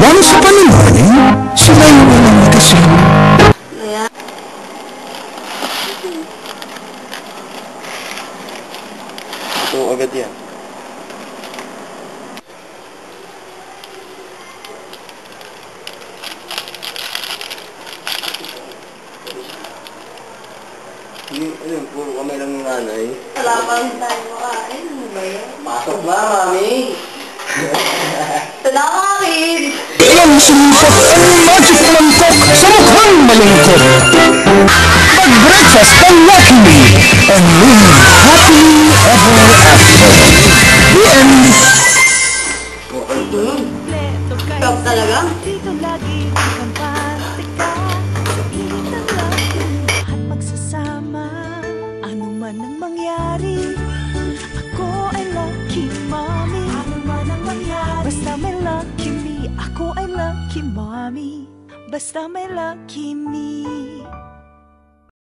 Once upon a morning, sila'y walang mag-asawa. Ito agad yan. Ayun, puro kamay lang ng nanay. Wala pa rin tayo makain. Ano ba yan? Pasok ba, mami? Salamat! Ilang sumipot ang magic mangkok sa mukhang malungkot. Mag-breakfast ng Lucky Me and live happily ever after. The end. Stop talaga? Dito lagi ang pantika. Sabihin ng lagi at magsasama. Ano man ang mangyari, ako ay lucky mommy. Ano man ang mangyari, basta may lucky me. Ako ay lucky mommy, basta may lucky me.